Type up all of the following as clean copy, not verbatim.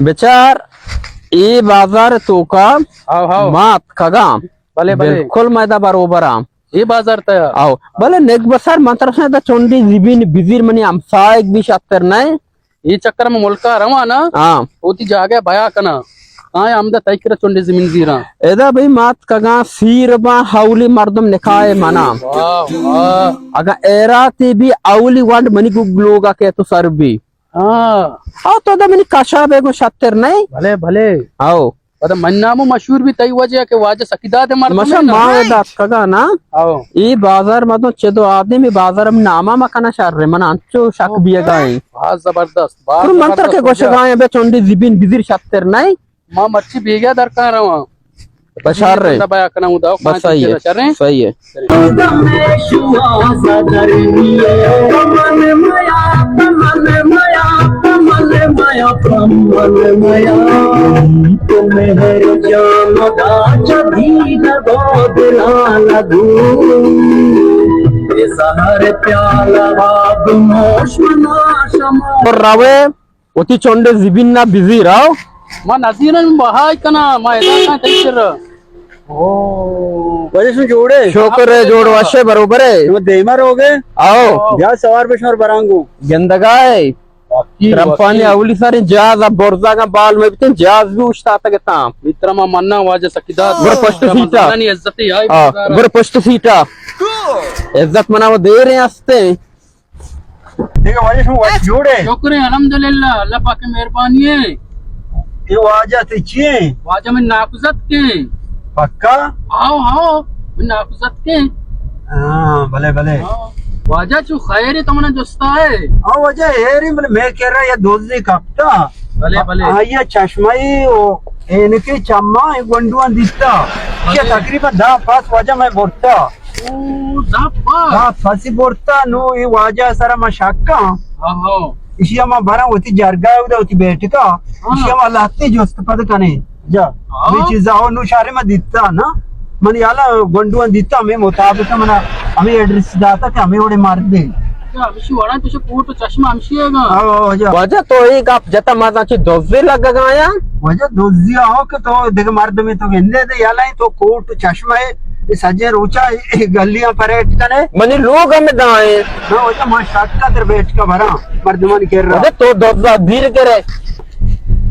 बेचार ये बाजार तो का हाव हाव मात खगा भले भले बिल्कुल मैदा बरोबर आम ये बाजार तया आओ भले नेक बसार मंत्र से दा चोंडी जिबिन बिजिर मनी आमसा एक भी शातर नहीं ये चक्कर में मुल्का रवा ना हाँ होती जागे भया कना काय आमदा तैकरा चोंडी जमीन जीरा एदा भाई मात कगा सीर बा हाउली मर्दम निकाय मना वाह वाह अगा एरा ते भी आउली वांड मनी गुगलोगा के तो सर भी हाँ आओ तो दा मनी काशा बेगो शातर नहीं भले भले आओ अदा मन्नामो मशहूर भी तई वजह के वाजे सकीदा दे मर्द मशा मावे दा कगा ना आओ ई बाजार मतो चेदो आदमी बाजार में नामा मकाना शार रे मना अंचो शक बिया गाय बहुत जबरदस्त और मंत्र के गोश गाय बे चोंडी जिबिन बिजिर शातर नहीं मां मच्छी बेगा दरकार रवा बशार रे बया कना उदाओ बस सही है सही है और रावे उती चोंडे जिबिन ना बिजी राव मां नदीरन बहाय कना मां एदा का तैकर ओ वजह से जोड़े शोकर है जोड़ वाशे बरोबर है तुम देमर हो गए आओ ब्याह सवार पेशवर बरांगू गंदगाय रंपानी अवली सारी जाज अब बोरजा का बाल में भी जाज भी उछता तक ता मित्र मा मन्ना वाजे सकीदा बर पष्ट सीटा नहीं इज्जत ही आई बर पष्ट सीटा इज्जत मना वो दे रहे हंसते देखो वजह से जोड़े शुक्र है अल्हम्दुलिल्लाह अल्लाह पाक की मेहरबानी है ये वाजा ते चिए वाजा में नाकुजत के पक्का आओ आओ में नाकुजत के हाँ भले भले वाजा चु खैर है तुमने दोस्ता है हाँ वजह हेरी मैं कह रहा ये दोस्ती कपता भले भले ये चश्माई इनके चम्मा एक वंडुआ दिखता ये तकरीबन 10 वजह मैं बोलता ओ जापा हाँ फंसी बोलता नो ये वाजा सारा मशाका आओ इसी हम बरा होती जरगा होती बैठका इसी हम लाते जोस्त पद कने जा मी चीजा हो नु शारे में दिखता ना मन याला गंडुआ दिखता हमें मुताबिक मना हमें एड्रेस दाता कि हमें ओडे मार दे अमशी वाडा तुझे कोट चष्मा अमशी हैगा वजह वजह तो एक आप जता माता ची दोजे लग गया वजह दोजिया हो के तो देख मर्द में तो गेंदे दे याला तो कोट चश्मा है सजे रोचा गलियां परेट कने मनी लोग हमें दाए ना वजह मां शाका तेरे बैठ का भरा मर्दमान कह रहा वजह तो दोजा धीर करे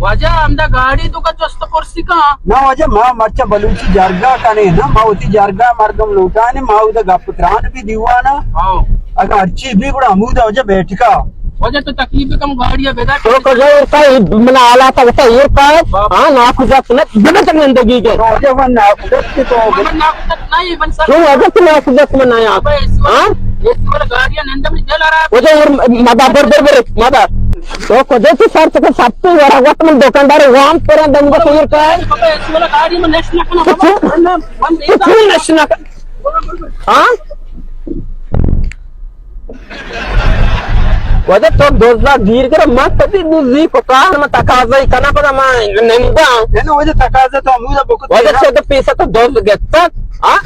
वाजा आमदा गाड़ी तो का चस्त कुर्सी का ना वजह मां मच्चा बलूची जरगा कने ना मां उती जरगा मर्दम लूटा ने मां उदा गप त्राण भी दीवाना आओ अगर अच्छी भी गुड़ा अमूदा वजह बैठ का वजह तो तकलीफ कम गाड़ियां बेदा तो कजो का मना आला था वो ये का हां ना खुदा सुने बड़ा तक जिंदगी के वजह वन ना खुद के तो मन नाकुजत नहीं बन सर तो वजह तुम ना खुदा तुम ना यार हां ये वाला गाड़ियां नंदम ने जेल आ रहा वजह मादा बर मादा तो कजो की सर तक सब तो वरा वट में दुकानदार वाम पर दम को फिर का है बाबा इस वाला गाड़ी में नेक्स्ट ना बाबा मन कुछ नशना हां वजह तो दोजा धीर कर मत तभी बुझी को कार में तकाज़ई कना पड़ा मैं नेमदा है ना वजह तकाजा तो अमूदा बहुत वजह से तो पैसा तो दोज गेता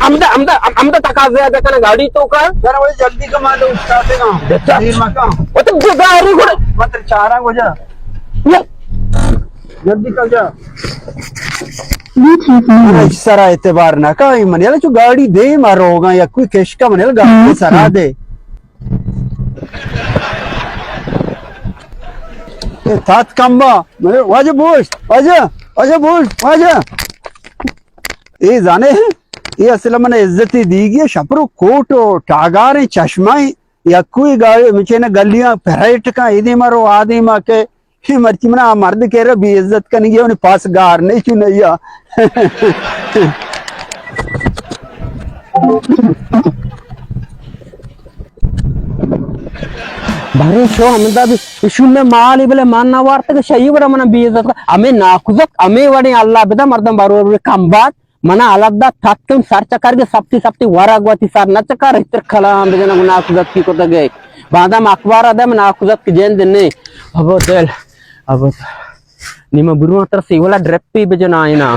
आमदा तकाज़े आदा कना गाड़ी तो का सर वजह जल्दी कमा दो उस्ताद का बेटा। देर मका वो तो गाड़ी घोड़े मत चारा वजह जल्दी कर जा सरा एतबार ना का मनेला जो गाड़ी दे मारोगा या कोई कैश का मनेला गाड़ी सरा दे ये तात कम्बा मने वाजे बोश वाजे ये जाने हैं ये असल में इज्जती दी गई शपरो कोट टागारे चश्मा या कोई गाड़ी मुझे ना गलियां परेट का इधे मारो आदि मा के ही मर्ची मना मर्द कह रहा भी इज्जत का नहीं है उन्हें पास गार नहीं चुनैया भारी शो हमदा भी इशू में माल इबले मानना वार्ता के सही बड़ा मना बेइज्जत का हमें नाकुजक हमें वडे अल्लाह बेदा मर्दम बारो कंबात मना अलद्दा थक्कम सर चकार के सप्ती वरागवती सर न चकार इतर खलाम बेजना नाकुजक की को तगे बादाम अखबार अदम नाकुजक के जेन दिन अब देल अब निम बुरु तरफ से वाला ड्रेप पे बेजना आइना